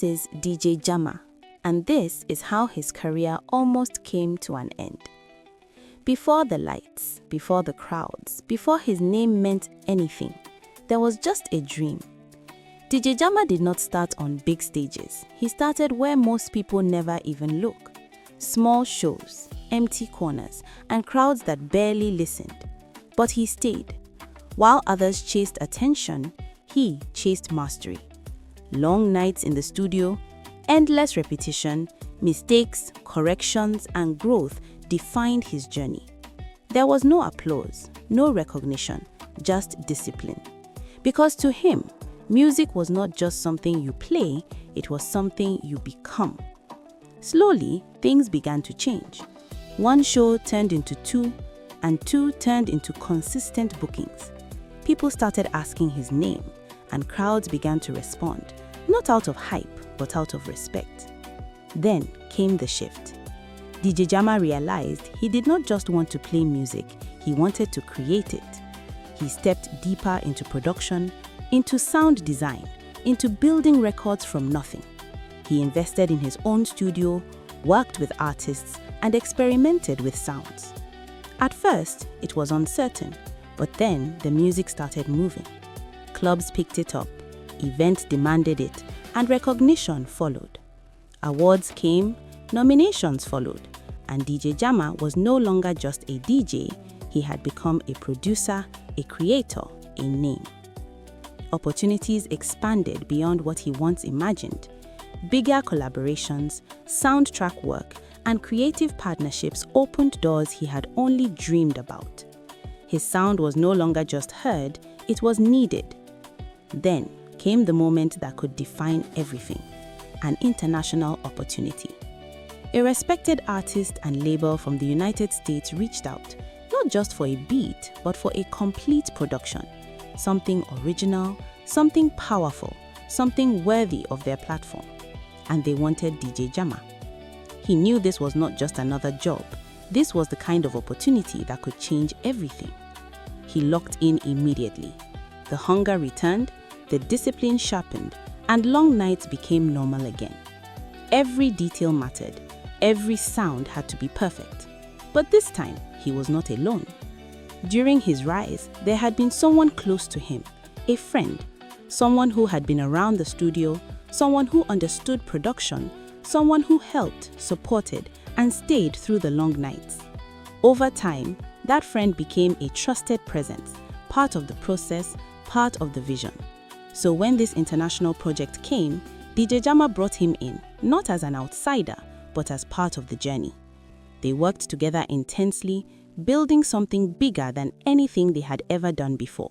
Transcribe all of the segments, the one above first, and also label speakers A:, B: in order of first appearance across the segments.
A: is DJ Jama, and this is how his career almost came to an end. Before the lights, before the crowds, before his name meant anything, there was just a dream. DJ Jama did not start on big stages. He started where most people never even look. Small shows, empty corners, and crowds that barely listened. But he stayed. While others chased attention, he chased mastery. Long nights in the studio, endless repetition, mistakes, corrections, and growth defined his journey. There was no applause, no recognition, just discipline. Because to him, music was not just something you play, it was something you become. Slowly, things began to change. One show turned into two, and two turned into consistent bookings. People started asking his name, and crowds began to respond, not out of hype, but out of respect. Then came the shift. DJ Jama realized he did not just want to play music, he wanted to create it. He stepped deeper into production, into sound design, into building records from nothing. He invested in his own studio, worked with artists, and experimented with sounds. At first, it was uncertain, but then the music started moving. Clubs picked it up, events demanded it, and recognition followed. Awards came, nominations followed, and DJ Jama was no longer just a DJ, he had become a producer, a creator, a name. Opportunities expanded beyond what he once imagined. Bigger collaborations, soundtrack work, and creative partnerships opened doors he had only dreamed about. His sound was no longer just heard, it was needed. Then came the moment that could define everything, an international opportunity. A respected artist and label from the United States reached out, not just for a beat, but for a complete production. Something original, something powerful, something worthy of their platform. And they wanted DJ Jama. He knew this was not just another job. This was the kind of opportunity that could change everything. He locked in immediately. The hunger returned, the discipline sharpened, and long nights became normal again. Every detail mattered. Every sound had to be perfect. But this time, he was not alone. During his rise, there had been someone close to him, a friend, someone who had been around the studio, someone who understood production, someone who helped, supported, and stayed through the long nights. Over time, that friend became a trusted presence, part of the process, part of the vision. So when this international project came, DJ Jama brought him in, not as an outsider, but as part of the journey. They worked together intensely, building something bigger than anything they had ever done before.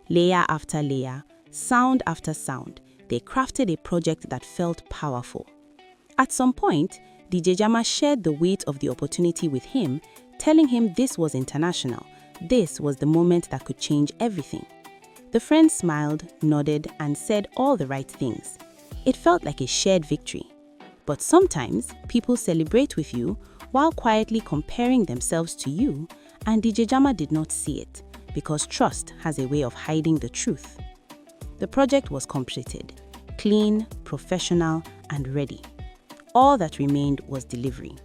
A: Layer after layer, sound after sound, they crafted a project that felt powerful. At some point, DJ Jama shared the weight of the opportunity with him, telling him this was international. This was the moment that could change everything. The friend smiled, nodded, and said all the right things. It felt like a shared victory. But sometimes, people celebrate with you while quietly comparing themselves to you, and DJ Jama did not see it, because trust has a way of hiding the truth. The project was completed, clean, professional, and ready. All that remained was delivery.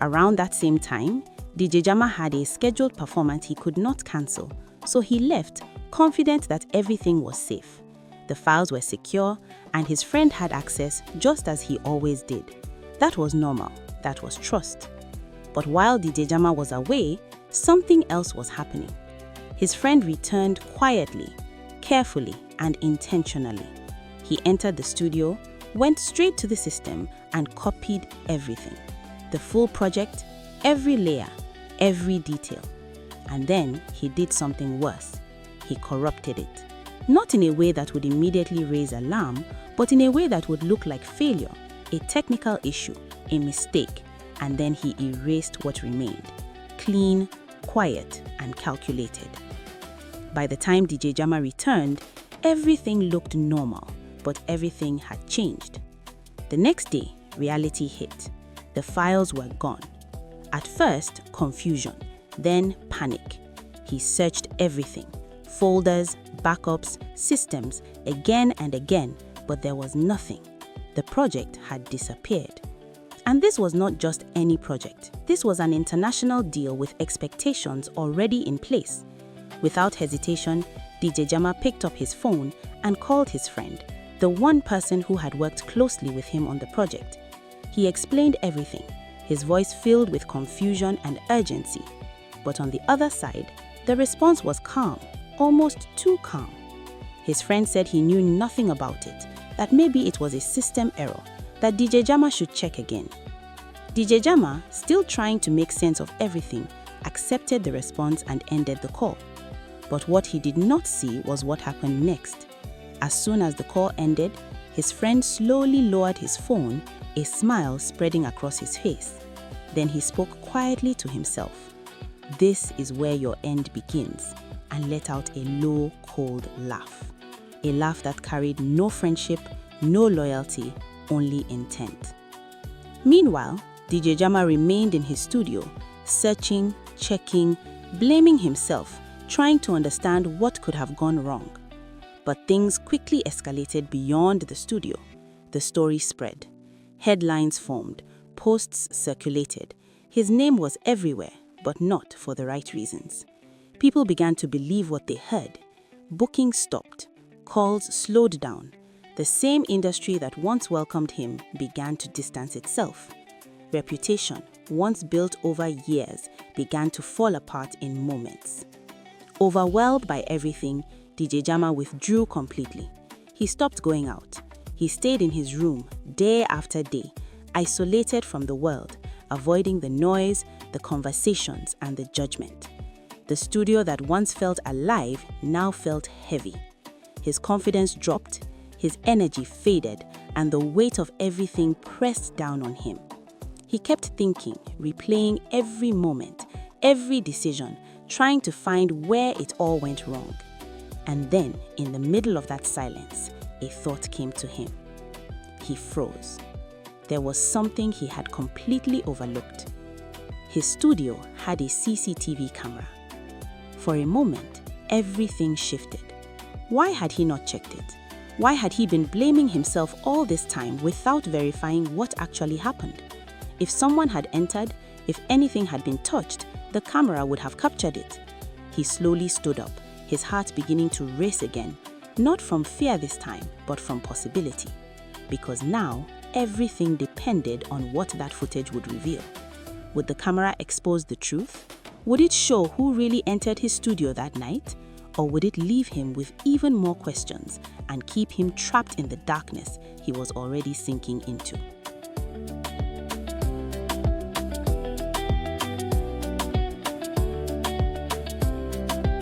A: Around that same time, DJ Jama had a scheduled performance he could not cancel, so he left, confident that everything was safe. The files were secure, and his friend had access just as he always did. That was normal, that was trust. But while DJ Jama was away, something else was happening. His friend returned quietly, carefully, and intentionally. He entered the studio, went straight to the system, and copied everything. The full project, every layer, every detail. And then he did something worse. He corrupted it. Not in a way that would immediately raise alarm, but in a way that would look like failure, a technical issue, a mistake, and then he erased what remained. Clean, quiet, and calculated. By the time DJ Jama returned, everything looked normal, but everything had changed. The next day, reality hit. The files were gone. At first, confusion, then panic. He searched everything, folders, backups, systems, again and again, but there was nothing. The project had disappeared. And this was not just any project. This was an international deal with expectations already in place. Without hesitation, DJ Jama picked up his phone and called his friend, the one person who had worked closely with him on the project. He explained everything, his voice filled with confusion and urgency. But on the other side, the response was calm, almost too calm. His friend said he knew nothing about it, that maybe it was a system error, that DJ Jama should check again. DJ Jama, still trying to make sense of everything, accepted the response and ended the call. But what he did not see was what happened next. As soon as the call ended, his friend slowly lowered his phone, a smile spreading across his face. Then he spoke quietly to himself. "This is where your end begins," and let out a low, cold laugh. A laugh that carried no friendship, no loyalty, only intent. Meanwhile, DJ Jama remained in his studio, searching, checking, blaming himself, trying to understand what could have gone wrong. But things quickly escalated beyond the studio. The story spread. Headlines formed, posts circulated. His name was everywhere, but not for the right reasons. People began to believe what they heard. Bookings stopped. Calls slowed down. The same industry that once welcomed him began to distance itself. Reputation, once built over years, began to fall apart in moments. Overwhelmed by everything, DJ Jama withdrew completely. He stopped going out. He stayed in his room day after day, isolated from the world, avoiding the noise, the conversations, and the judgment. The studio that once felt alive now felt heavy. His confidence dropped, his energy faded, and the weight of everything pressed down on him. He kept thinking, replaying every moment, every decision, trying to find where it all went wrong. And then, in the middle of that silence, a thought came to him. He froze. There was something he had completely overlooked. His studio had a CCTV camera. For a moment, everything shifted. Why had he not checked it? Why had he been blaming himself all this time without verifying what actually happened? If someone had entered, if anything had been touched, the camera would have captured it. He slowly stood up, his heart beginning to race again, not from fear this time, but from possibility. Because now, everything depended on what that footage would reveal. Would the camera expose the truth? Would it show who really entered his studio that night? Or would it leave him with even more questions and keep him trapped in the darkness he was already sinking into?